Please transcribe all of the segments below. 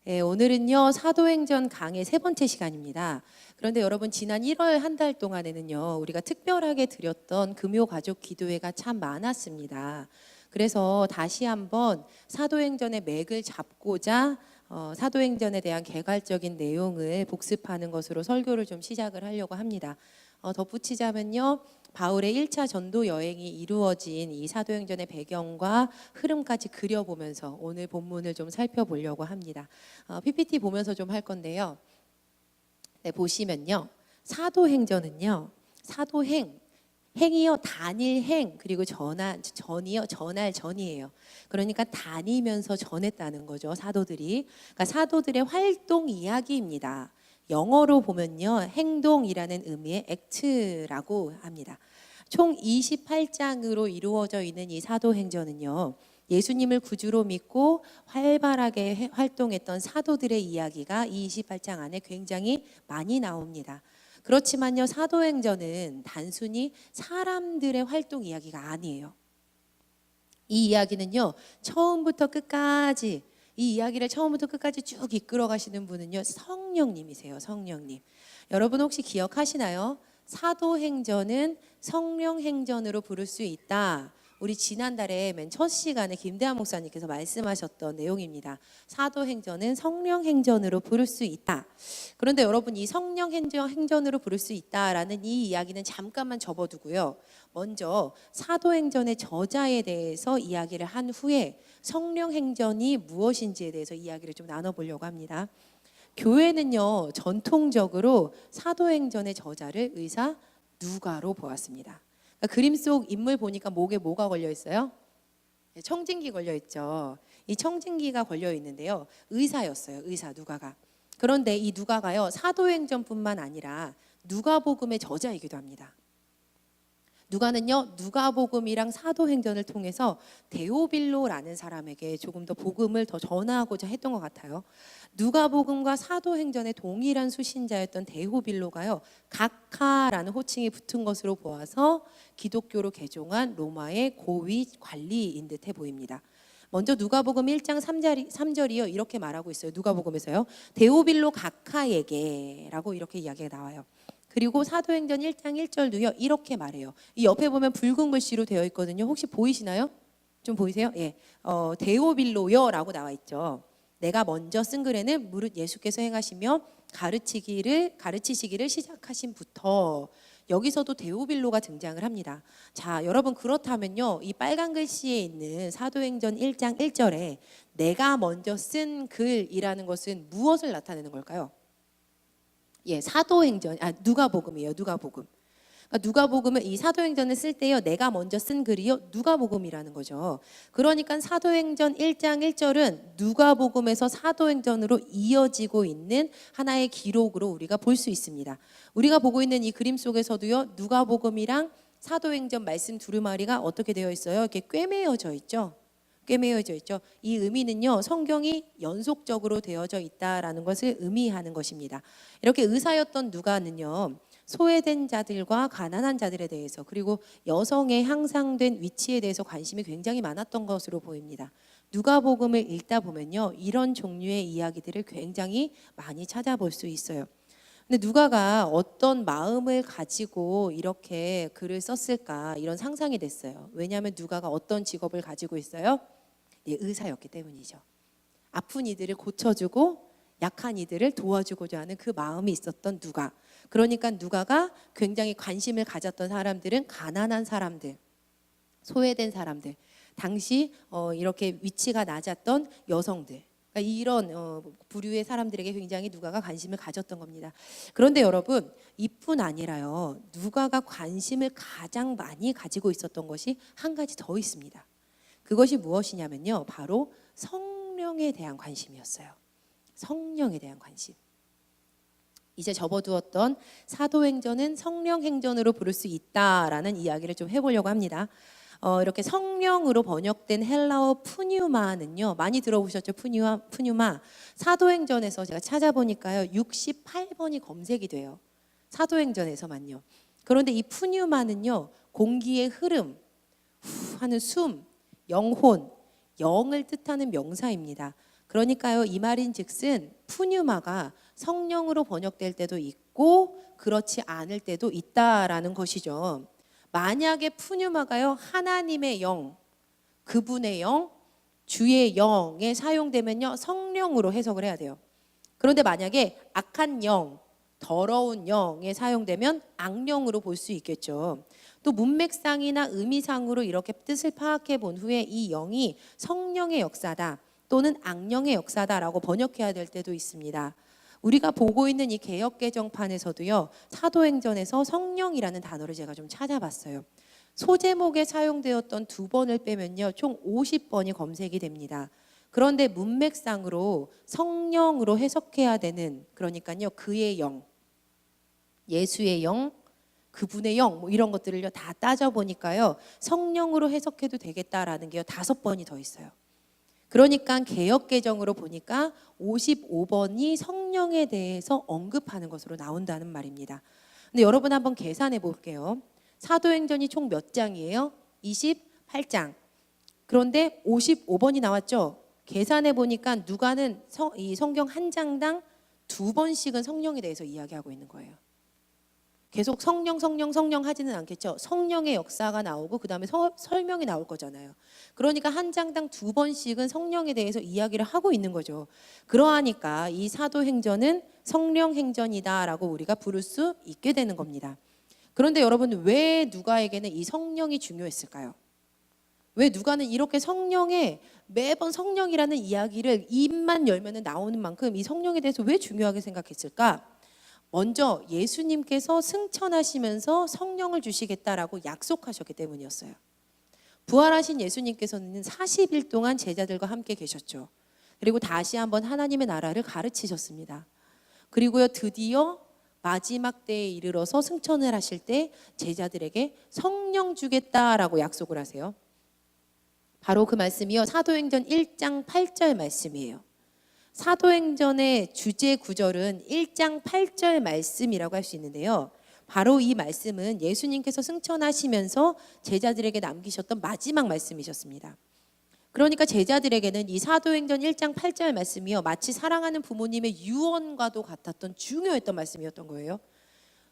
오늘은요 사도행전 강의 세 번째 시간입니다. 그런데 여러분 지난 1월 한 달 동안에는요 우리가 특별하게 드렸던 금요 가족 기도회가 참 많았습니다. 그래서 다시 한번 사도행전의 맥을 잡고자 사도행전에 대한 개괄적인 내용을 복습하는 것으로 설교를 좀 시작을 하려고 합니다. 덧붙이자면요, 바울의 1차 전도 여행이 이루어진 이 사도행전의 배경과 흐름까지 그려보면서 오늘 본문을 좀 살펴보려고 합니다. PPT 보면서 좀 할 건데요. 네, 보시면요, 사도행전은요, 사도행, 행이요 단일행, 그리고 전이요 전할 전이에요. 그러니까 다니면서 전했다는 거죠, 사도들이. 그러니까 사도들의 활동 이야기입니다. 영어로 보면요 행동이라는 의미의 act라고 합니다. 총 28장으로 이루어져 있는 이 사도행전은요, 예수님을 구주로 믿고 활발하게 활동했던 사도들의 이야기가 이 28장 안에 굉장히 많이 나옵니다. 그렇지만요, 사도행전은 단순히 사람들의 활동 이야기가 아니에요. 이 이야기는요, 처음부터 끝까지, 이 이야기를 처음부터 끝까지 쭉 이끌어 가시는 분은요, 성령님이세요. 성령님. 여러분 혹시 기억하시나요? 사도행전은 성령행전으로 부를 수 있다. 우리 지난달에 맨 첫 시간에 김대한 목사님께서 말씀하셨던 내용입니다. 사도행전은 성령행전으로 부를 수 있다. 그런데 여러분, 이 성령행전으로 부를 수 있다라는 이 이야기는 잠깐만 접어두고요. 먼저 사도행전의 저자에 대해서 이야기를 한 후에 성령행전이 무엇인지에 대해서 이야기를 좀 나눠보려고 합니다. 교회는요, 전통적으로 사도행전의 저자를 의사 누가로 보았습니다. 그러니까 그림 속 인물 보니까 목에 뭐가 걸려 있어요? 청진기 걸려 있죠. 이 청진기가 걸려 있는데요, 의사였어요. 의사 누가가. 그런데 이 누가가요, 사도행전뿐만 아니라 누가복음의 저자이기도 합니다. 누가는요, 누가복음이랑 사도행전을 통해서 데오빌로라는 사람에게 조금 더 복음을 더 전하고자 했던 것 같아요. 누가복음과 사도행전의 동일한 수신자였던 데오빌로가요, 각하라는 호칭이 붙은 것으로 보아서 기독교로 개종한 로마의 고위 관리인 듯해 보입니다. 먼저 누가복음 1장 3절이요 이렇게 말하고 있어요. 누가복음에서요, 데오빌로 각하에게 라고 이렇게 이야기가 나와요. 그리고 사도행전 1장 1절도요 이렇게 말해요. 이 옆에 보면 붉은 글씨로 되어 있거든요. 혹시 보이시나요? 좀 보이세요? 예, 데오빌로요 라고 나와 있죠. 내가 먼저 쓴 글에는 무릇 예수께서 행하시며 가르치시기를 시작하신부터, 여기서도 데오빌로가 등장을 합니다. 자, 여러분, 그렇다면요, 이 빨간 글씨에 있는 사도행전 1장 1절에 내가 먼저 쓴 글이라는 것은 무엇을 나타내는 걸까요? 예, 누가복음이에요. 누가복음. 그러니까 누가복음은 이 사도행전을 쓸 때요, 내가 먼저 쓴 글이요 누가복음이라는 거죠. 그러니까 사도행전 1장 1절은 누가복음에서 사도행전으로 이어지고 있는 하나의 기록으로 우리가 볼 수 있습니다. 우리가 보고 있는 이 그림 속에서도요, 누가복음이랑 사도행전 말씀 두루마리가 어떻게 되어 있어요? 이렇게 꿰매어져 있죠. 꿰매어져 있죠. 이 의미는요, 성경이 연속적으로 되어져 있다라는 것을 의미하는 것입니다. 이렇게 의사였던 누가는요, 소외된 자들과 가난한 자들에 대해서, 그리고 여성의 향상된 위치에 대해서 관심이 굉장히 많았던 것으로 보입니다. 누가복음을 읽다 보면요, 이런 종류의 이야기들을 굉장히 많이 찾아볼 수 있어요. 근데 누가가 어떤 마음을 가지고 이렇게 글을 썼을까, 이런 상상이 됐어요. 왜냐하면 누가가 어떤 직업을 가지고 있어요? 예, 의사였기 때문이죠. 아픈 이들을 고쳐주고 약한 이들을 도와주고자 하는 그 마음이 있었던 누가. 그러니까 누가가 굉장히 관심을 가졌던 사람들은 가난한 사람들, 소외된 사람들, 당시 이렇게 위치가 낮았던 여성들, 그러니까 이런 부류의 사람들에게 굉장히 누가가 관심을 가졌던 겁니다. 그런데 여러분, 이뿐 아니라요, 누가가 관심을 가장 많이 가지고 있었던 것이 한 가지 더 있습니다. 그것이 무엇이냐면요, 바로 성령에 대한 관심이었어요. 성령에 대한 관심. 이제 접어두었던 사도행전은 성령행전으로 부를 수 있다라는 이야기를 좀 해보려고 합니다. 이렇게 성령으로 번역된 헬라어 푸뉴마는요, 많이 들어보셨죠? 푸뉴마. 사도행전에서 제가 찾아보니까요, 68번이 검색이 돼요. 사도행전에서만요. 그런데 이 푸뉴마는요, 공기의 흐름, 후 하는 숨, 영혼, 영을 뜻하는 명사입니다. 그러니까요, 이 말인즉슨 푸뉴마가 성령으로 번역될 때도 있고 그렇지 않을 때도 있다라는 것이죠. 만약에 푸뉴마가요, 하나님의 영, 그분의 영, 주의 영에 사용되면요, 성령으로 해석을 해야 돼요. 그런데 만약에 악한 영, 더러운 영에 사용되면 악령으로 볼 수 있겠죠. 또 문맥상이나 의미상으로 이렇게 뜻을 파악해 본 후에 이 영이 성령의 역사다 또는 악령의 역사다라고 번역해야 될 때도 있습니다. 우리가 보고 있는 이 개역개정판에서도요, 사도행전에서 성령이라는 단어를 제가 좀 찾아봤어요. 소제목에 사용되었던 2번을 빼면요, 총 50번이 검색이 됩니다. 그런데 문맥상으로 성령으로 해석해야 되는, 그러니까요, 그의 영, 예수의 영, 그분의 영, 뭐 이런 것들을요 다 따져보니까요, 성령으로 해석해도 되겠다라는 게요 5번이 더 있어요. 그러니까 개역개정으로 보니까 55번이 성령에 대해서 언급하는 것으로 나온다는 말입니다. 근데 여러분 한번 계산해 볼게요. 사도행전이 총 몇 장이에요? 28장. 그런데 55번이 나왔죠? 계산해 보니까 누가는 이 성경 한 장당 2번씩은 성령에 대해서 이야기하고 있는 거예요. 계속 성령 하지는 않겠죠. 성령의 역사가 나오고 그 다음에 설명이 나올 거잖아요. 그러니까 한 장당 2번씩은 성령에 대해서 이야기를 하고 있는 거죠. 그러하니까 이 사도행전은 성령행전이다라고 우리가 부를 수 있게 되는 겁니다. 그런데 여러분, 왜 누가에게는 이 성령이 중요했을까요? 왜 누가는 이렇게 성령에 매번 성령이라는 이야기를 입만 열면 나오는 만큼 이 성령에 대해서 왜 중요하게 생각했을까? 먼저 예수님께서 승천하시면서 성령을 주시겠다라고 약속하셨기 때문이었어요. 부활하신 예수님께서는 40일 동안 제자들과 함께 계셨죠. 그리고 다시 한번 하나님의 나라를 가르치셨습니다. 그리고요, 드디어 마지막 때에 이르러서 승천을 하실 때 제자들에게 성령 주겠다라고 약속을 하세요. 바로 그 말씀이요, 사도행전 1장 8절 말씀이에요. 사도행전의 주제 구절은 1장 8절 말씀이라고 할 수 있는데요, 바로 이 말씀은 예수님께서 승천하시면서 제자들에게 남기셨던 마지막 말씀이셨습니다. 그러니까 제자들에게는 이 사도행전 1장 8절 말씀이요, 마치 사랑하는 부모님의 유언과도 같았던 중요했던 말씀이었던 거예요.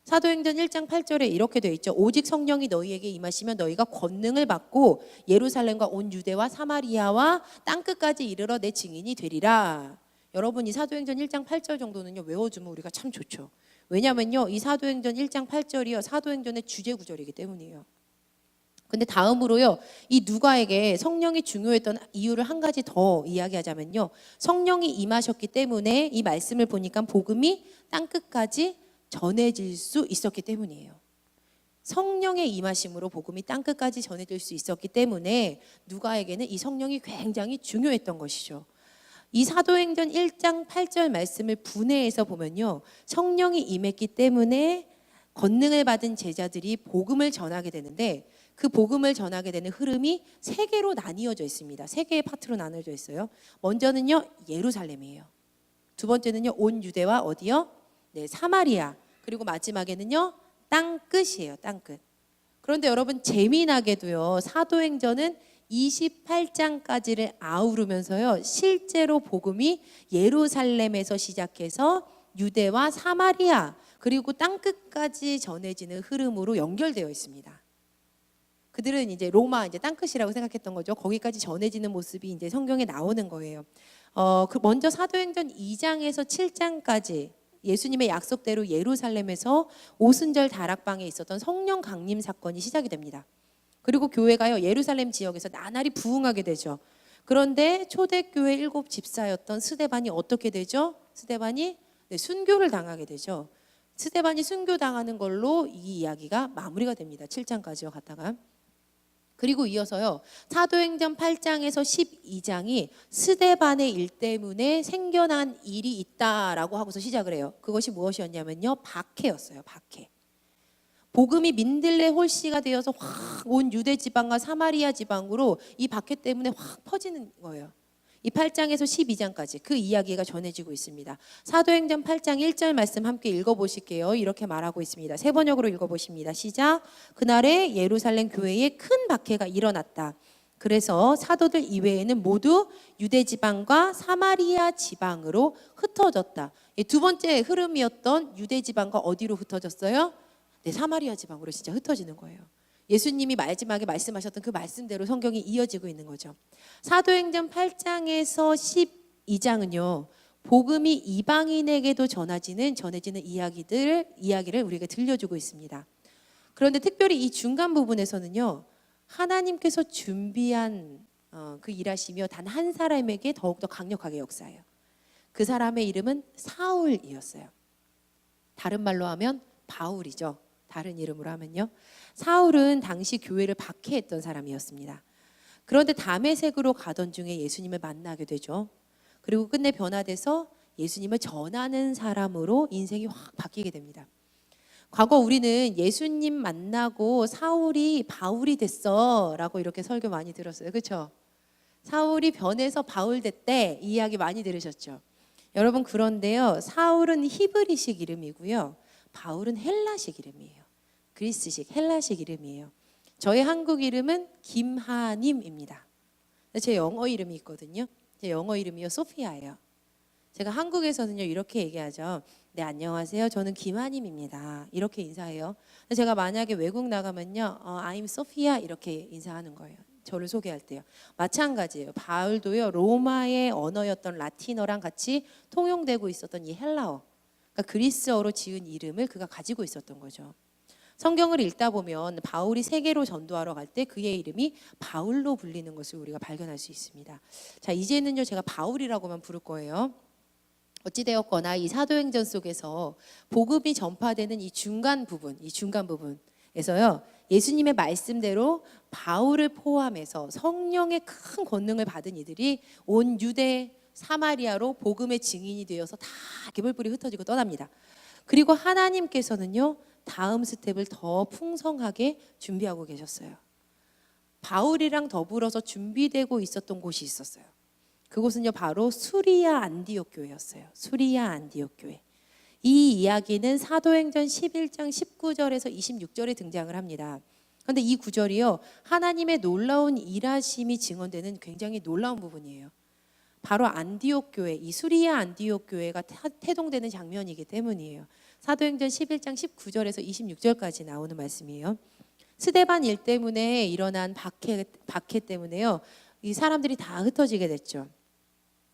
사도행전 1장 8절에 이렇게 되어 있죠. 오직 성령이 너희에게 임하시면 너희가 권능을 받고 예루살렘과 온 유대와 사마리아와 땅끝까지 이르러 내 증인이 되리라. 여러분, 이 사도행전 1장 8절 정도는요 외워주면 우리가 참 좋죠. 왜냐면요, 이 사도행전 1장 8절이요 사도행전의 주제 구절이기 때문이에요. 근데 다음으로요, 이 누가에게 성령이 중요했던 이유를 한 가지 더 이야기하자면요, 성령이 임하셨기 때문에 이 말씀을 보니까 복음이 땅끝까지 전해질 수 있었기 때문이에요. 성령의 임하심으로 복음이 땅끝까지 전해질 수 있었기 때문에 누가에게는 이 성령이 굉장히 중요했던 것이죠. 이 사도행전 1장 8절 말씀을 분해해서 보면요, 성령이 임했기 때문에 권능을 받은 제자들이 복음을 전하게 되는데, 그 복음을 전하게 되는 흐름이 3개로 나뉘어져 있습니다. 3개의 파트로 나눠져 있어요. 먼저는요, 예루살렘이에요. 두 번째는요, 온 유대와 어디요? 네, 사마리아. 그리고 마지막에는요, 땅끝이에요. 땅끝. 그런데 여러분, 재미나게도요, 사도행전은 28장까지를 아우르면서요, 실제로 복음이 예루살렘에서 시작해서 유대와 사마리아 그리고 땅끝까지 전해지는 흐름으로 연결되어 있습니다. 그들은 이제 로마, 이제 땅끝이라고 생각했던 거죠. 거기까지 전해지는 모습이 이제 성경에 나오는 거예요. 먼저 사도행전 2장에서 7장까지 예수님의 약속대로 예루살렘에서 오순절 다락방에 있었던 성령 강림 사건이 시작이 됩니다. 그리고 교회가요, 예루살렘 지역에서 나날이 부흥하게 되죠. 그런데 초대교회 7 집사였던 스데반이 어떻게 되죠? 스데반이 순교를 당하게 되죠. 스데반이 순교당하는 걸로 이 이야기가 마무리가 됩니다. 7장까지요 갔다가. 그리고 이어서요, 사도행전 8장에서 12장이 스데반의 일 때문에 생겨난 일이 있다라고 하고서 시작을 해요. 그것이 무엇이었냐면요, 박해였어요. 박해. 복음이 민들레 홀씨가 되어서 확 온 유대 지방과 사마리아 지방으로 이 박해 때문에 확 퍼지는 거예요. 이 8장에서 12장까지 그 이야기가 전해지고 있습니다. 사도행전 8장 1절 말씀 함께 읽어보실게요. 이렇게 말하고 있습니다. 3번역으로 읽어보십니다. 시작. 그날에 예루살렘 교회에 큰 박해가 일어났다. 그래서 사도들 이외에는 모두 유대 지방과 사마리아 지방으로 흩어졌다. 두 번째 흐름이었던 유대 지방과 어디로 흩어졌어요? 네, 사마리아 지방으로 진짜 흩어지는 거예요. 예수님이 마지막에 말씀하셨던 그 말씀대로 성경이 이어지고 있는 거죠. 사도행전 8장에서 12장은요. 복음이 이방인에게도 전해지는 이야기를 우리에게 들려주고 있습니다. 그런데 특별히 이 중간 부분에서는요. 하나님께서 준비한 그 일하시며 단 한 사람에게 더욱더 강력하게 역사해요. 그 사람의 이름은 사울이었어요. 다른 말로 하면 바울이죠. 다른 이름으로 하면요. 사울은 당시 교회를 박해했던 사람이었습니다. 그런데 다메섹으로 가던 중에 예수님을 만나게 되죠. 그리고 끝내 변화돼서 예수님을 전하는 사람으로 인생이 확 바뀌게 됩니다. 과거 우리는 예수님 만나고 사울이 바울이 됐어 라고 이렇게 설교 많이 들었어요. 그렇죠? 사울이 변해서 바울 됐대 이 이야기 많이 들으셨죠? 여러분 그런데요. 사울은 히브리식 이름이고요. 바울은 헬라식 이름이에요. 그리스식 헬라식 이름이에요. 저의 한국 이름은 김하님입니다. 제 영어 이름이 있거든요. 제 영어 이름이요 소피아예요. 제가 한국에서는요 이렇게 얘기하죠. 네 안녕하세요. 저는 김하님입니다. 이렇게 인사해요. 제가 만약에 외국 나가면요, I'm Sophia 이렇게 인사하는 거예요. 저를 소개할 때요. 마찬가지예요. 바울도요 로마의 언어였던 라틴어랑 같이 통용되고 있었던 이 헬라어, 그러니까 그리스어로 지은 이름을 그가 가지고 있었던 거죠. 성경을 읽다 보면 바울이 세계로 전도하러 갈 때 그의 이름이 바울로 불리는 것을 우리가 발견할 수 있습니다. 자 이제는요 제가 바울이라고만 부를 거예요. 어찌되었거나 이 사도행전 속에서 복음이 전파되는 이 중간 부분에서요 예수님의 말씀대로 바울을 포함해서 성령의 큰 권능을 받은 이들이 온 유대 사마리아로 복음의 증인이 되어서 다 개불불이 흩어지고 떠납니다. 그리고 하나님께서는요 다음 스텝을 더 풍성하게 준비하고 계셨어요. 바울이랑 더불어서 준비되고 있었던 곳이 있었어요. 그곳은요 바로 수리아 안디옥 교회였어요. 수리아 안디옥 교회. 이 이야기는 사도행전 11장 19절에서 26절에 등장을 합니다. 그런데 이 구절이요 하나님의 놀라운 일하심이 증언되는 굉장히 놀라운 부분이에요. 바로 안디옥 교회, 이 수리아 안디옥 교회가 태동되는 장면이기 때문이에요. 사도행전 11장 19절에서 26절까지 나오는 말씀이에요. 스데반 일 때문에 일어난 박해 때문에요 이 사람들이 다 흩어지게 됐죠.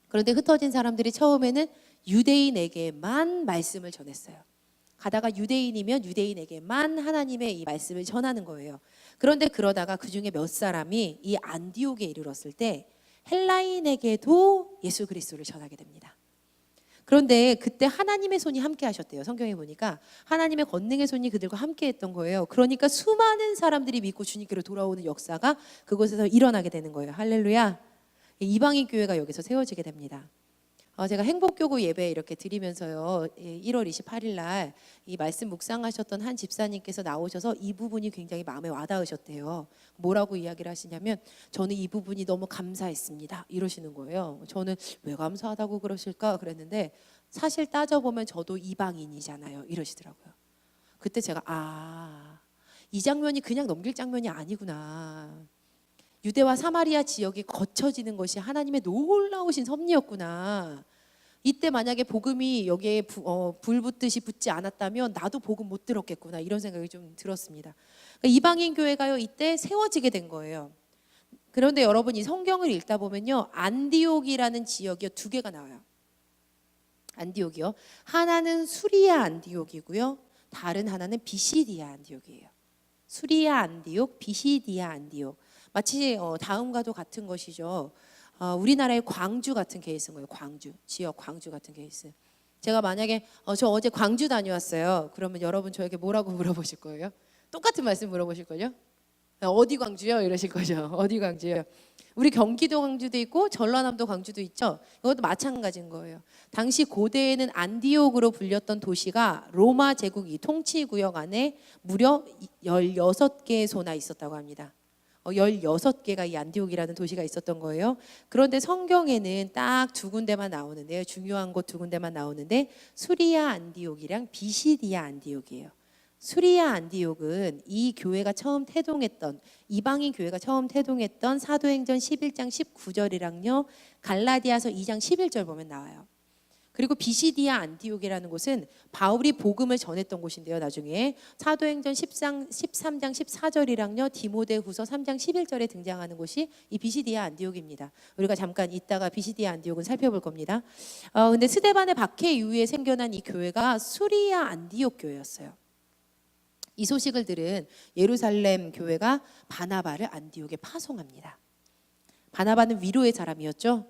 그런데 흩어진 사람들이 처음에는 유대인에게만 말씀을 전했어요. 가다가 유대인이면 유대인에게만 하나님의 이 말씀을 전하는 거예요. 그런데 그러다가 그 중에 몇 사람이 이 안디옥에 이르렀을 때 헬라인에게도 예수 그리스도를 전하게 됩니다. 그런데 그때 하나님의 손이 함께 하셨대요. 성경에 보니까 하나님의 권능의 손이 그들과 함께 했던 거예요. 그러니까 수많은 사람들이 믿고 주님께로 돌아오는 역사가 그곳에서 일어나게 되는 거예요. 할렐루야. 이방인 교회가 여기서 세워지게 됩니다. 제가 행복교구 예배 이렇게 드리면서요 1월 28일 날 이 말씀 묵상하셨던 한 집사님께서 나오셔서 이 부분이 굉장히 마음에 와닿으셨대요. 뭐라고 이야기를 하시냐면 저는 이 부분이 너무 감사했습니다 이러시는 거예요. 저는 왜 감사하다고 그러실까 그랬는데 사실 따져보면 저도 이방인이잖아요 이러시더라고요. 그때 제가 이 장면이 그냥 넘길 장면이 아니구나. 유대와 사마리아 지역이 거쳐지는 것이 하나님의 놀라우신 섭리였구나. 이때 만약에 복음이 여기에 불 붙듯이 붙지 않았다면 나도 복음 못 들었겠구나 이런 생각이 좀 들었습니다. 그러니까 이방인 교회가요 이때 세워지게 된 거예요. 그런데 여러분 이 성경을 읽다 보면요 안디옥이라는 지역이 두 개가 나와요. 안디옥이요. 하나는 수리아 안디옥이고요. 다른 하나는 비시디아 안디옥이에요. 수리아 안디옥, 비시디아 안디옥. 마치 다음과도 같은 것이죠. 우리나라의 광주 같은 케이스인 거예요. 광주, 지역 광주 같은 케이스. 제가 만약에 저 어제 광주 다녀왔어요. 그러면 여러분 저에게 뭐라고 물어보실 거예요? 똑같은 말씀 물어보실 걸요? 어디 광주요? 이러실 거죠. 어디 광주요? 우리 경기도 광주도 있고 전라남도 광주도 있죠. 이것도 마찬가지인 거예요. 당시 고대에는 안디옥으로 불렸던 도시가 로마 제국 이 통치 구역 안에 무려 16개의 소나 있었다고 합니다. 16개가 이 안디옥이라는 도시가 있었던 거예요. 그런데 성경에는 딱 두 군데만 나오는데요. 중요한 곳 두 군데만 나오는데 수리아 안디옥이랑 비시디아 안디옥이에요. 수리아 안디옥은 이 교회가 처음 태동했던, 이방인 교회가 처음 태동했던 사도행전 11장 19절이랑요 갈라디아서 2장 11절 보면 나와요. 그리고 비시디아 안디옥이라는 곳은 바울이 복음을 전했던 곳인데요. 나중에 사도행전 13장 14절이랑요 디모데후서 3장 11절에 등장하는 곳이 이 비시디아 안디옥입니다. 우리가 잠깐 이따가 비시디아 안디옥은 살펴볼 겁니다. 근데 스데반의 박해 이후에 생겨난 이 교회가 수리아 안디옥 교회였어요. 이 소식을 들은 예루살렘 교회가 바나바를 안디옥에 파송합니다. 바나바는 위로의 사람이었죠.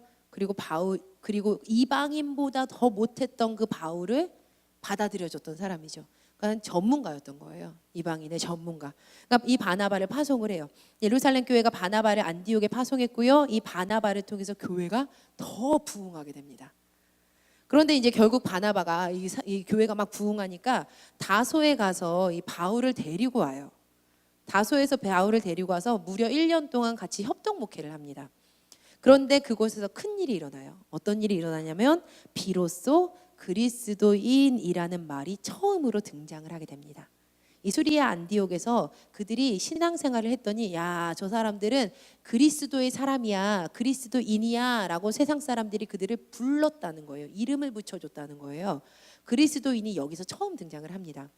그리고 이방인보다 더 못했던 그 바울을 받아들여줬던 사람이죠. 그러니까 전문가였던 거예요. 이방인의 전문가. 그러니까 이 바나바를 파송을 해요. 예루살렘 교회가 바나바를 안디옥에 파송했고요. 이 바나바를 통해서 교회가 더 부흥하게 됩니다. 그런데 이제 결국 바나바가 이 교회가 막 부흥하니까 다소에 가서 이 바울을 데리고 와요. 다소에서 바울을 데리고 와서 무려 1년 동안 같이 협동 목회를 합니다. 그런데 그곳에서 큰 일이 일어나요. 어떤 일이 일어나냐면 비로소 그리스도인이라는 말이 처음으로 등장을 하게 됩니다. 이 수리아 안디옥에서 그들이 신앙생활을 했더니 야, 저 사람들은 그리스도의 사람이야, 그리스도인이야 라고 세상 사람들이 그들을 불렀다는 거예요. 이름을 붙여줬다는 거예요. 그리스도인이 여기서 처음 등장을 합니다.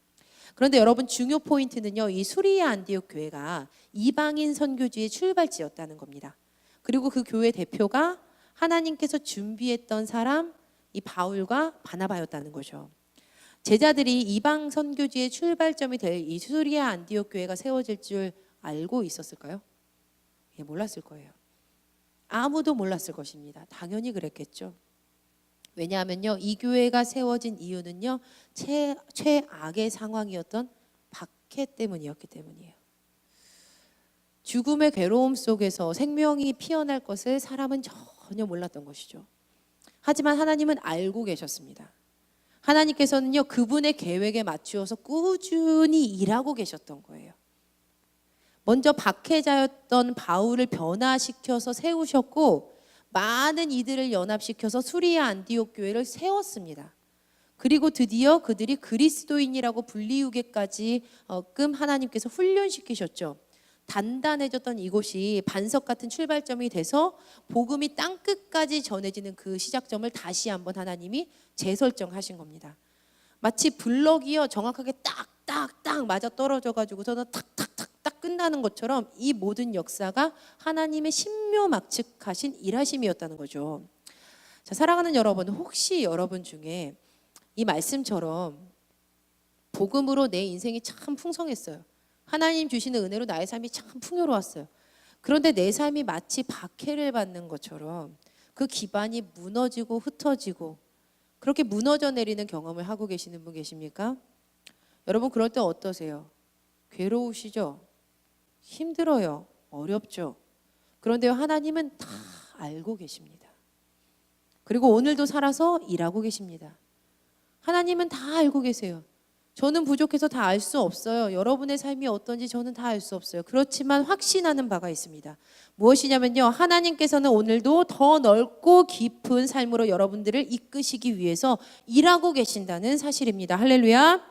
그런데 여러분 중요 포인트는요, 이 수리아 안디옥 교회가 이방인 선교지의 출발지였다는 겁니다. 그리고 그 교회 대표가 하나님께서 준비했던 사람, 이 바울과 바나바였다는 거죠. 제자들이 이방 선교지의 출발점이 될 이 수리아 안디옥 교회가 세워질 줄 알고 있었을까요? 예, 몰랐을 거예요. 아무도 몰랐을 것입니다. 당연히 그랬겠죠. 왜냐하면요, 이 교회가 세워진 이유는요, 최악의 상황이었던 박해 때문이었기 때문이에요. 죽음의 괴로움 속에서 생명이 피어날 것을 사람은 전혀 몰랐던 것이죠. 하지만 하나님은 알고 계셨습니다. 하나님께서는요, 그분의 계획에 맞추어서 꾸준히 일하고 계셨던 거예요. 먼저 박해자였던 바울을 변화시켜서 세우셨고 많은 이들을 연합시켜서 수리아 안디옥 교회를 세웠습니다. 그리고 드디어 그들이 그리스도인이라고 불리우게까지 하나님께서 훈련시키셨죠. 단단해졌던 이곳이 반석 같은 출발점이 돼서 복음이 땅끝까지 전해지는 그 시작점을 다시 한번 하나님이 재설정하신 겁니다. 마치 블럭이요 정확하게 딱딱딱 맞아 떨어져가지고서는 탁탁탁탁 끝나는 것처럼 이 모든 역사가 하나님의 신묘막측하신 일하심이었다는 거죠. 자, 사랑하는 여러분, 혹시 여러분 중에 이 말씀처럼 복음으로 내 인생이 참 풍성했어요. 하나님 주시는 은혜로 나의 삶이 참 풍요로웠어요. 그런데 내 삶이 마치 박해를 받는 것처럼 그 기반이 무너지고 흩어지고 그렇게 무너져 내리는 경험을 하고 계시는 분 계십니까? 여러분, 그럴 때 어떠세요? 괴로우시죠? 힘들어요? 어렵죠? 그런데 하나님은 다 알고 계십니다. 그리고 오늘도 살아서 일하고 계십니다. 하나님은 다 알고 계세요. 저는 부족해서 다 알 수 없어요. 여러분의 삶이 어떤지 저는 다 알 수 없어요. 그렇지만 확신하는 바가 있습니다. 무엇이냐면요, 하나님께서는 오늘도 더 넓고 깊은 삶으로 여러분들을 이끄시기 위해서 일하고 계신다는 사실입니다. 할렐루야.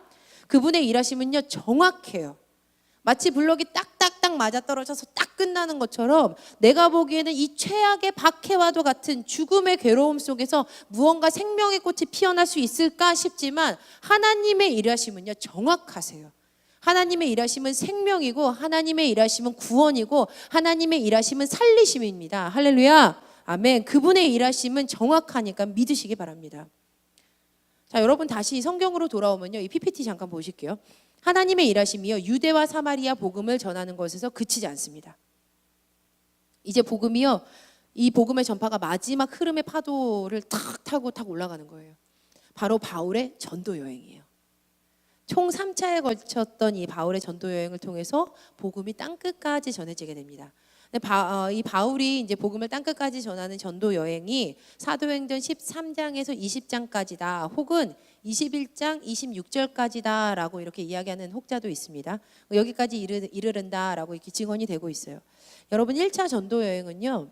그분의 일하심은요 정확해요. 마치 블럭이 딱딱딱 맞아떨어져서 딱 끝나는 것처럼 내가 보기에는 이 최악의 박해와도 같은 죽음의 괴로움 속에서 무언가 생명의 꽃이 피어날 수 있을까 싶지만 하나님의 일하심은요 정확하세요. 하나님의 일하심은 생명이고 하나님의 일하심은 구원이고 하나님의 일하심은 살리심입니다. 할렐루야. 아멘. 그분의 일하심은 정확하니까 믿으시기 바랍니다. 자, 여러분 다시 성경으로 돌아오면요, 이 PPT 잠깐 보실게요. 하나님의 일하심이요 유대와 사마리아 복음을 전하는 것에서 그치지 않습니다. 이제 복음이요, 이 복음의 전파가 마지막 흐름의 파도를 탁 타고 탁 올라가는 거예요. 바로 바울의 전도 여행이에요. 총 3차에 걸쳤던 이 바울의 전도 여행을 통해서 복음이 땅끝까지 전해지게 됩니다. 이 바울이 이제 복음을 땅끝까지 전하는 전도 여행이 사도행전 13장에서 20장까지다, 혹은 21장 26절까지다라고 이렇게 이야기하는 혹자도 있습니다. 여기까지 이르른다라고 이렇게 증언이 되고 있어요. 여러분, 1차 전도 여행은요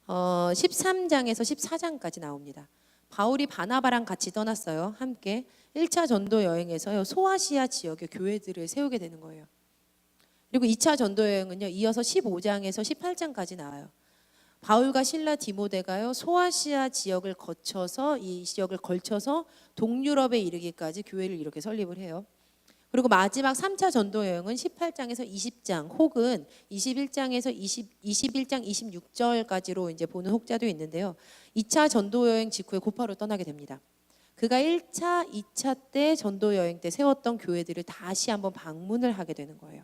13장에서 14장까지 나옵니다. 바울이 바나바랑 같이 떠났어요. 함께 1차 전도 여행에서요. 소아시아 지역의 교회들을 세우게 되는 거예요. 그리고 2차 전도 여행은요. 이어서 15장에서 18장까지 나와요. 바울과 실라 디모데가요. 소아시아 지역을 거쳐서 이 지역을 걸쳐서 동유럽에 이르기까지 교회를 이렇게 설립을 해요. 그리고 마지막 3차 전도 여행은 18장에서 20장 혹은 21장에서 21장 26절까지로 이제 보는 혹자도 있는데요. 2차 전도 여행 직후에 곧바로 떠나게 됩니다. 그가 1차, 2차 때 전도 여행 때 세웠던 교회들을 다시 한번 방문을 하게 되는 거예요.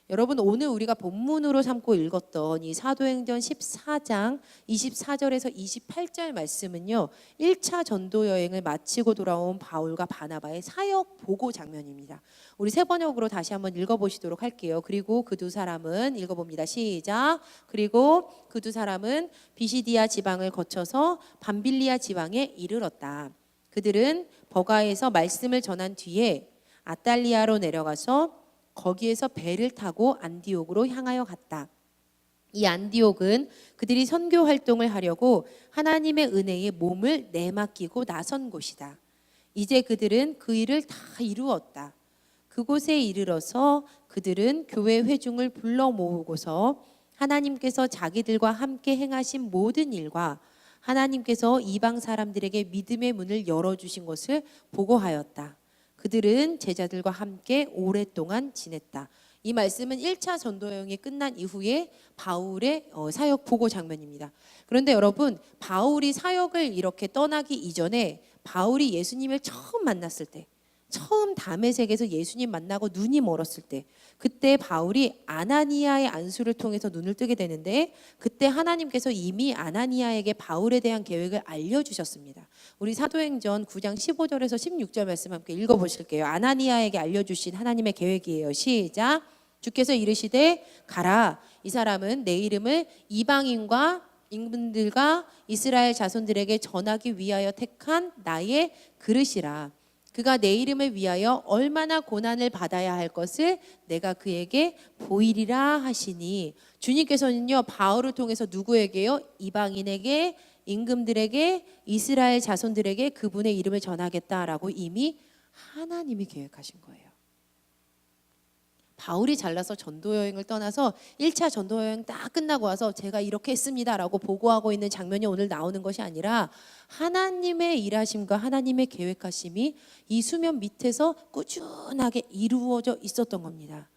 여러분, 오늘 우리가 본문으로 삼고 읽었던 이 사도행전 14장 24절에서 28절 말씀은요. 1차 전도 여행을 마치고 돌아온 바울과 바나바의 사역 보고 장면입니다. 우리 세 번역으로 다시 한번 읽어보시도록 할게요. 그리고 그 두 사람은 읽어봅니다. 시작. 그리고 그 두 사람은 비시디아 지방을 거쳐서 밤빌리아 지방에 이르렀다. 그들은 버가에서 말씀을 전한 뒤에 아탈리아로 내려가서 거기에서 배를 타고 안디옥으로 향하여 갔다. 이 안디옥은 그들이 선교 활동을 하려고 하나님의 은혜에 몸을 내맡기고 나선 곳이다. 이제 그들은 그 일을 다 이루었다. 그곳에 이르러서 그들은 교회 회중을 불러 모으고서 하나님께서 자기들과 함께 행하신 모든 일과 하나님께서 이방 사람들에게 믿음의 문을 열어주신 것을 보고하였다. 그들은 제자들과 함께 오랫동안 지냈다. 이 말씀은 1차 전도 여행이 끝난 이후에 바울의 사역 보고 장면입니다. 그런데 여러분, 바울이 사역을 이렇게 떠나기 이전에 바울이 예수님을 처음 만났을 때, 처음 다메섹에서 예수님 만나고 눈이 멀었을 때, 그때 바울이 아나니아의 안수를 통해서 눈을 뜨게 되는데, 그때 하나님께서 이미 아나니아에게 바울에 대한 계획을 알려주셨습니다. 우리 사도행전 9장 15절에서 16절 말씀 함께 읽어보실게요. 아나니아에게 알려주신 하나님의 계획이에요. 시작. 주께서 이르시되 가라. 이 사람은 내 이름을 이방인과 인분들과 이스라엘 자손들에게 전하기 위하여 택한 나의 그릇이라. 그가 내 이름을 위하여 얼마나 고난을 받아야 할 것을 내가 그에게 보이리라 하시니, 주님께서는요 바울을 통해서 누구에게요? 이방인에게, 임금들에게, 이스라엘 자손들에게 그분의 이름을 전하겠다라고 이미 하나님이 계획하신 거예요. 바울이 잘나서 전도 여행을 떠나서 1차 전도 여행 딱 끝나고 와서 제가 이렇게 했습니다라고 보고하고 있는 장면이 오늘 나오는 것이 아니라 하나님의 일하심과 하나님의 계획하심이 이 수면 밑에서 꾸준하게 이루어져 있었던 겁니다.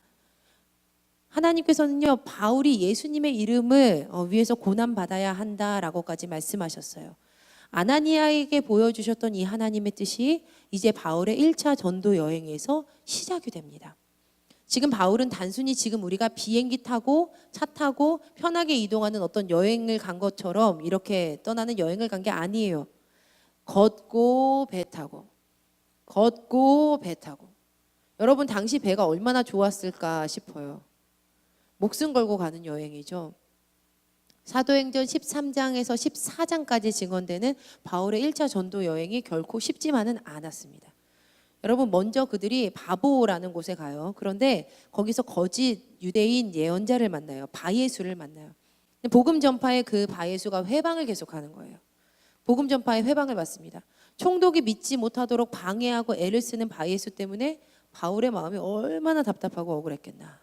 하나님께서는요 바울이 예수님의 이름을 위해서 고난받아야 한다라고까지 말씀하셨어요. 아나니아에게 보여주셨던 이 하나님의 뜻이 이제 바울의 1차 전도 여행에서 시작이 됩니다. 지금 바울은 단순히 지금 우리가 비행기 타고 차 타고 편하게 이동하는 어떤 여행을 간 것처럼 이렇게 떠나는 여행을 간 게 아니에요. 걷고 배 타고, 걷고 배 타고. 여러분 당시 배가 얼마나 좋았을까 싶어요. 목숨 걸고 가는 여행이죠. 사도행전 13장에서 14장까지 증언되는 바울의 1차 전도 여행이 결코 쉽지만은 않았습니다. 여러분 먼저 그들이 바보라는 곳에 가요. 그런데 거기서 거짓 유대인 예언자를 만나요. 바예수를 만나요. 복음 전파의 그 바예수가 회방을 계속하는 거예요. 복음 전파의 회방을 받습니다. 총독이 믿지 못하도록 방해하고 애를 쓰는 바예수 때문에 바울의 마음이 얼마나 답답하고 억울했겠나.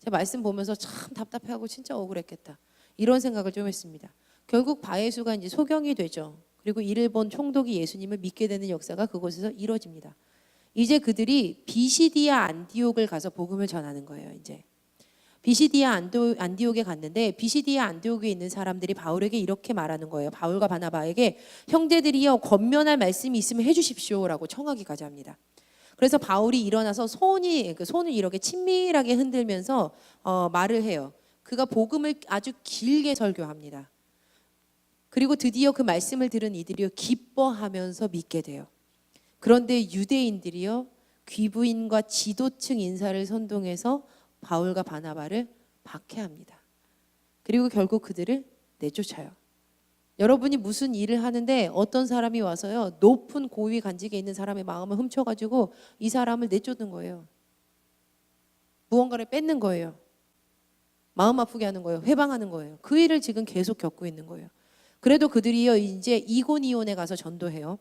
제가 말씀 보면서 참 답답하고 진짜 억울했겠다. 이런 생각을 좀 했습니다. 결국 바예수가 이제 소경이 되죠. 그리고 이를 본 총독이 예수님을 믿게 되는 역사가 그곳에서 이루어집니다. 이제 그들이 비시디아 안디옥을 가서 복음을 전하는 거예요. 이제 비시디아 안디옥에 갔는데 비시디아 안디옥에 있는 사람들이 바울에게 이렇게 말하는 거예요. 바울과 바나바에게 형제들이여 권면할 말씀이 있으면 해주십시오라고 청하기까지 합니다. 그래서 바울이 일어나서 손을 이렇게 친밀하게 흔들면서 말을 해요. 그가 복음을 아주 길게 설교합니다. 그리고 드디어 그 말씀을 들은 이들이요 기뻐하면서 믿게 돼요. 그런데 유대인들이요 귀부인과 지도층 인사를 선동해서 바울과 바나바를 박해합니다. 그리고 결국 그들을 내쫓아요. 여러분이 무슨 일을 하는데 어떤 사람이 와서요 높은 고위 간직에 있는 사람의 마음을 훔쳐가지고 이 사람을 내쫓는 거예요. 무언가를 뺏는 거예요. 마음 아프게 하는 거예요. 회방하는 거예요. 그 일을 지금 계속 겪고 있는 거예요. 그래도 그들이요 이제 이고니온에 가서 전도해요.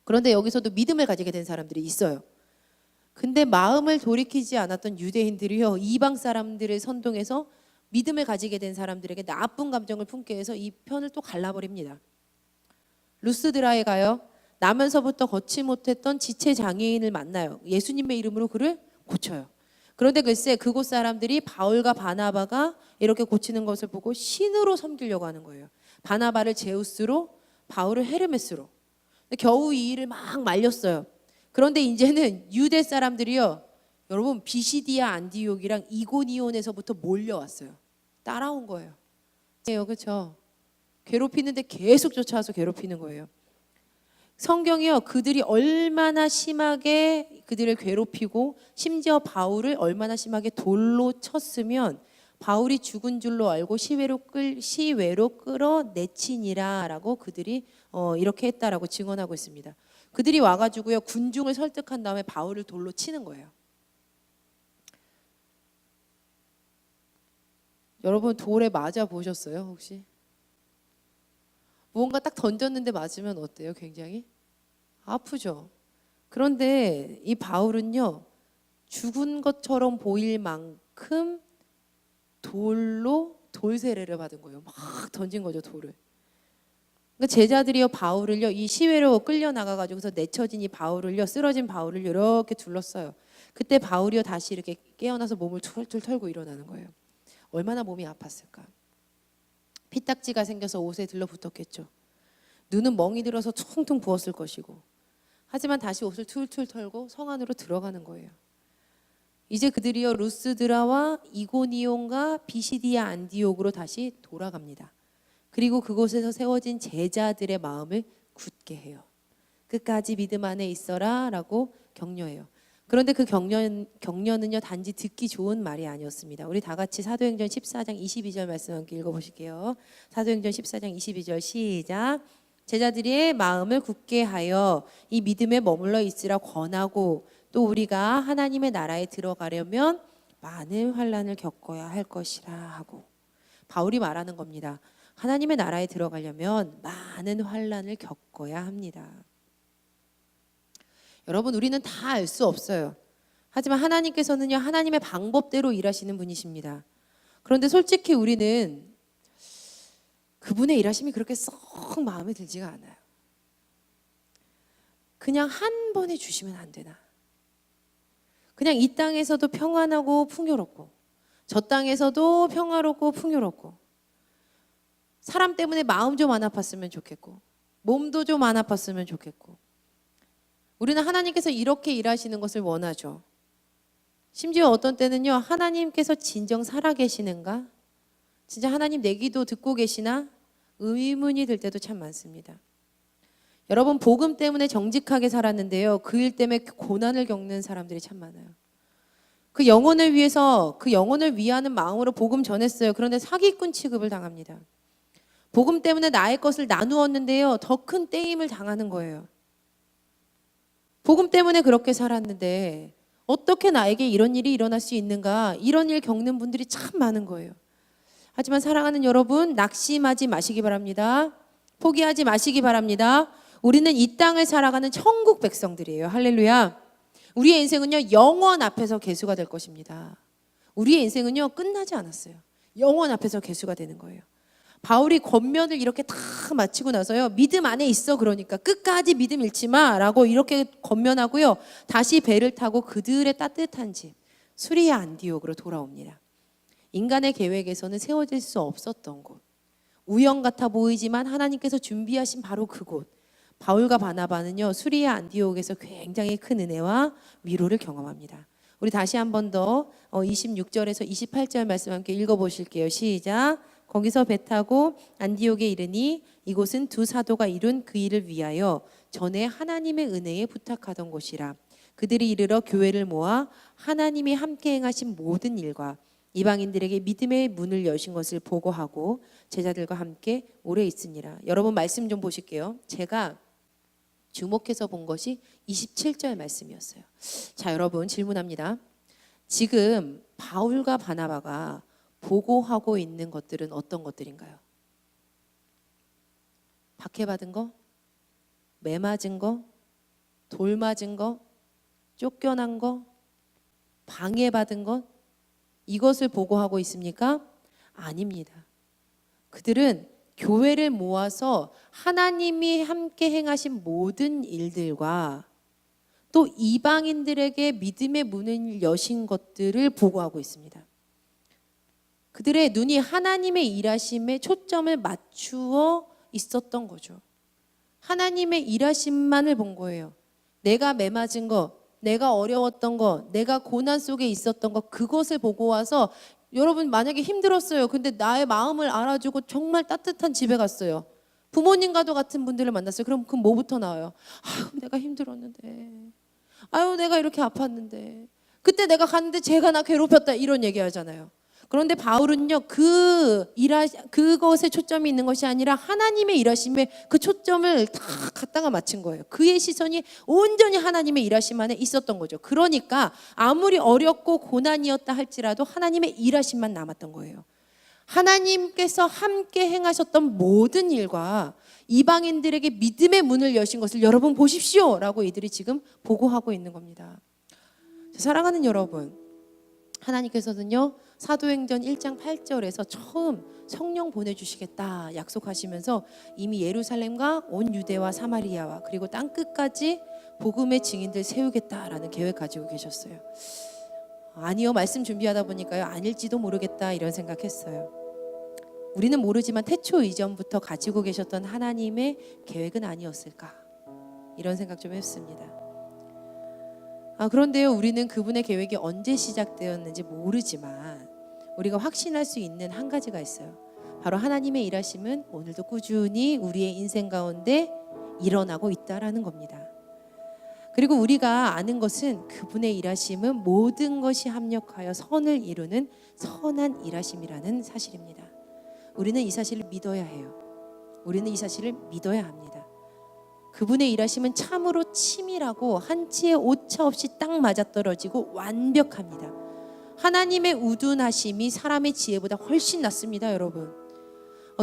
그런데 여기서도 믿음을 가지게 된 사람들이 있어요. 근데 마음을 돌이키지 않았던 유대인들이요 이방 사람들을 선동해서 믿음을 가지게 된 사람들에게 나쁜 감정을 품게 해서 이 편을 또 갈라버립니다. 루스드라에 가요. 나면서부터 걷지 못했던 지체 장애인을 만나요. 예수님의 이름으로 그를 고쳐요. 그런데 글쎄 그곳 사람들이 바울과 바나바가 이렇게 고치는 것을 보고 신으로 섬기려고 하는 거예요. 바나바를 제우스로, 바울을 헤르메스로. 겨우 이 일을 막 말렸어요. 그런데 이제는 유대 사람들이요, 여러분 비시디아 안디옥이랑 이고니온에서부터 몰려왔어요. 따라온 거예요. 그렇죠? 괴롭히는데 계속 쫓아와서 괴롭히는 거예요. 성경이요 그들이 얼마나 심하게 그들을 괴롭히고 심지어 바울을 얼마나 심하게 돌로 쳤으면 바울이 죽은 줄로 알고 시외로 끌어내치니라라고 그들이 이렇게 했다라고 증언하고 있습니다. 그들이 와가지고요 군중을 설득한 다음에 바울을 돌로 치는 거예요. 여러분 돌에 맞아 보셨어요 혹시? 무언가 딱 던졌는데 맞으면 어때요? 굉장히 아프죠. 그런데 이 바울은요 죽은 것처럼 보일 만큼 돌로 돌세례를 받은 거예요. 막 던진 거죠 돌을. 그러니까 제자들이요 바울을요 이 시외로 끌려 나가가지고서 내쳐진 이 바울을요 쓰러진 바울을 이렇게 둘렀어요. 그때 바울이요 다시 이렇게 깨어나서 몸을 툴툴 털고 일어나는 거예요. 얼마나 몸이 아팠을까. 피딱지가 생겨서 옷에 들러붙었겠죠. 눈은 멍이 들어서 퉁퉁 부었을 것이고. 하지만 다시 옷을 툴툴 털고 성 안으로 들어가는 거예요. 이제 그들이요 루스드라와 이고니온과 비시디아 안디옥으로 다시 돌아갑니다. 그리고 그곳에서 세워진 제자들의 마음을 굳게 해요. 끝까지 믿음 안에 있어라 라고 격려해요. 그런데 그 격려는요 단지 듣기 좋은 말이 아니었습니다. 우리 다 같이 사도행전 14장 22절 말씀 함께 읽어보실게요. 사도행전 14장 22절 시작. 제자들의 마음을 굳게 하여 이 믿음에 머물러 있으라 권하고 또 우리가 하나님의 나라에 들어가려면 많은 환난을 겪어야 할 것이라 하고. 바울이 말하는 겁니다. 하나님의 나라에 들어가려면 많은 환난을 겪어야 합니다. 여러분 우리는 다 알 수 없어요. 하지만 하나님께서는요 하나님의 방법대로 일하시는 분이십니다. 그런데 솔직히 우리는 그분의 일하심이 그렇게 썩 마음에 들지가 않아요. 그냥 한 번에 주시면 안 되나? 그냥 이 땅에서도 평안하고 풍요롭고 저 땅에서도 평화롭고 풍요롭고 사람 때문에 마음 좀 안 아팠으면 좋겠고 몸도 좀 안 아팠으면 좋겠고 우리는 하나님께서 이렇게 일하시는 것을 원하죠. 심지어 어떤 때는요 하나님께서 진정 살아계시는가? 진짜 하나님 내 기도 듣고 계시나? 의문이 들 때도 참 많습니다. 여러분 복음 때문에 정직하게 살았는데요 그 일 때문에 고난을 겪는 사람들이 참 많아요. 그 영혼을 위해서 그 영혼을 위하는 마음으로 복음 전했어요. 그런데 사기꾼 취급을 당합니다. 복음 때문에 나의 것을 나누었는데요 더 큰 떼임을 당하는 거예요. 복음 때문에 그렇게 살았는데 어떻게 나에게 이런 일이 일어날 수 있는가? 이런 일 겪는 분들이 참 많은 거예요. 하지만 사랑하는 여러분 낙심하지 마시기 바랍니다. 포기하지 마시기 바랍니다. 우리는 이 땅을 살아가는 천국 백성들이에요. 할렐루야. 우리의 인생은요 영원 앞에서 계수가 될 것입니다. 우리의 인생은요 끝나지 않았어요. 영원 앞에서 계수가 되는 거예요. 바울이 권면을 이렇게 다 마치고 나서요 믿음 안에 있어 그러니까 끝까지 믿음 잃지 마라고 이렇게 권면하고요 다시 배를 타고 그들의 따뜻한 집 수리아 안디옥으로 돌아옵니다. 인간의 계획에서는 세워질 수 없었던 곳, 우연 같아 보이지만 하나님께서 준비하신 바로 그곳. 바울과 바나바는요 수리아 안디옥에서 굉장히 큰 은혜와 위로를 경험합니다. 우리 다시 한 번 더 26절에서 28절 말씀 함께 읽어보실게요. 시작. 거기서 배 타고 안디옥에 이르니 이곳은 두 사도가 이룬 그 일을 위하여 전에 하나님의 은혜에 부탁하던 곳이라. 그들이 이르러 교회를 모아 하나님이 함께 행하신 모든 일과 이방인들에게 믿음의 문을 여신 것을 보고하고 제자들과 함께 오래 있으니라. 여러분 말씀 좀 보실게요. 제가 주목해서 본 것이 27절 말씀이었어요. 자, 여러분 질문합니다. 지금 바울과 바나바가 보고하고 있는 것들은 어떤 것들인가요? 박해받은 거, 매 맞은 거, 돌 맞은 거, 쫓겨난 거, 방해받은 것, 이것을 보고하고 있습니까? 아닙니다. 그들은 교회를 모아서 하나님이 함께 행하신 모든 일들과 또 이방인들에게 믿음의 문을 여신 것들을 보고하고 있습니다. 그들의 눈이 하나님의 일하심에 초점을 맞추어 있었던 거죠. 하나님의 일하심만을 본 거예요. 내가 매맞은 거, 내가 어려웠던 거, 내가 고난 속에 있었던 거, 그것을 보고 와서 여러분 만약에 힘들었어요. 근데 나의 마음을 알아주고 정말 따뜻한 집에 갔어요. 부모님과도 같은 분들을 만났어요. 그럼 그 뭐부터 나와요? 아유, 내가 힘들었는데. 아유, 내가 이렇게 아팠는데. 그때 내가 갔는데 제가 나 괴롭혔다. 이런 얘기 하잖아요. 그런데 바울은요, 그것에 초점이 있는 것이 아니라 하나님의 일하심에 그 초점을 다 갖다가 맞춘 거예요. 그의 시선이 온전히 하나님의 일하심 안에 있었던 거죠. 그러니까 아무리 어렵고 고난이었다 할지라도 하나님의 일하심만 남았던 거예요. 하나님께서 함께 행하셨던 모든 일과 이방인들에게 믿음의 문을 여신 것을 여러분 보십시오 라고 이들이 지금 보고하고 있는 겁니다. 사랑하는 여러분, 하나님께서는요, 사도행전 1장 8절에서 처음 성령 보내주시겠다 약속하시면서 이미 예루살렘과 온 유대와 사마리아와 그리고 땅끝까지 복음의 증인들 세우겠다라는 계획 가지고 계셨어요. 아니요, 말씀 준비하다 보니까요, 아닐지도 모르겠다 이런 생각했어요. 우리는 모르지만 태초 이전부터 가지고 계셨던 하나님의 계획은 아니었을까, 이런 생각 좀 했습니다. 그런데요, 우리는 그분의 계획이 언제 시작되었는지 모르지만 우리가 확신할 수 있는 한 가지가 있어요. 바로 하나님의 일하심은 오늘도 꾸준히 우리의 인생 가운데 일어나고 있다라는 겁니다. 그리고 우리가 아는 것은 그분의 일하심은 모든 것이 합력하여 선을 이루는 선한 일하심이라는 사실입니다. 우리는 이 사실을 믿어야 해요. 우리는 이 사실을 믿어야 합니다. 그분의 일하심은 참으로 치밀하고 한치의 오차 없이 딱 맞아떨어지고 완벽합니다. 하나님의 우둔하심이 사람의 지혜보다 훨씬 낫습니다, 여러분.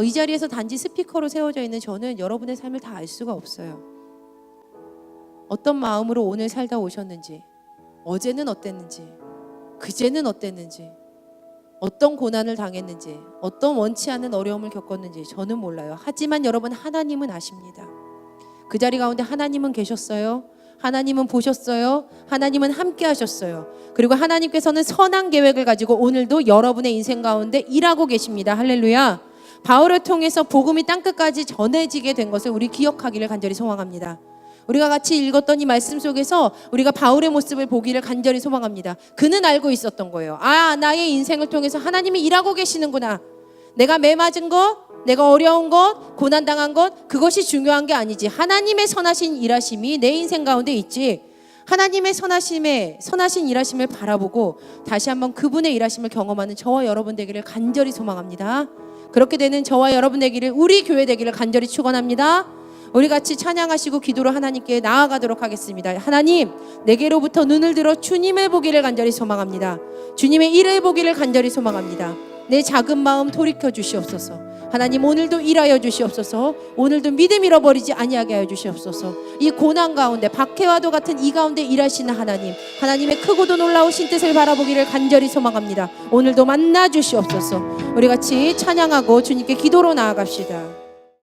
이 자리에서 단지 스피커로 세워져 있는 저는 여러분의 삶을 다 알 수가 없어요. 어떤 마음으로 오늘 살다 오셨는지, 어제는 어땠는지, 그제는 어땠는지, 어떤 고난을 당했는지, 어떤 원치 않은 어려움을 겪었는지 저는 몰라요. 하지만 여러분, 하나님은 아십니다. 그 자리 가운데 하나님은 계셨어요. 하나님은 보셨어요. 하나님은 함께 하셨어요. 그리고 하나님께서는 선한 계획을 가지고 오늘도 여러분의 인생 가운데 일하고 계십니다. 할렐루야. 바울을 통해서 복음이 땅끝까지 전해지게 된 것을 우리 기억하기를 간절히 소망합니다. 우리가 같이 읽었던 이 말씀 속에서 우리가 바울의 모습을 보기를 간절히 소망합니다. 그는 알고 있었던 거예요. 나의 인생을 통해서 하나님이 일하고 계시는구나. 내가 매 맞은 것, 내가 어려운 것, 고난당한 것, 그것이 중요한 게 아니지. 하나님의 선하신 일하심이 내 인생 가운데 있지. 하나님의 선하신 일하심을 바라보고 다시 한번 그분의 일하심을 경험하는 저와 여러분 되기를 간절히 소망합니다. 그렇게 되는 저와 여러분 되기를, 우리 교회 되기를 간절히 축원합니다. 우리 같이 찬양하시고 기도로 하나님께 나아가도록 하겠습니다. 하나님, 내게로부터 눈을 들어 주님을 보기를 간절히 소망합니다. 주님의 일을 보기를 간절히 소망합니다. 내 작은 마음 돌이켜 주시옵소서. 하나님, 오늘도 일하여 주시옵소서. 오늘도 믿음 잃어버리지 아니하게 하여 주시옵소서. 이 고난 가운데, 박해와도 같은 이 가운데 일하시는 하나님, 하나님의 크고도 놀라우신 뜻을 바라보기를 간절히 소망합니다. 오늘도 만나 주시옵소서. 우리 같이 찬양하고 주님께 기도로 나아갑시다.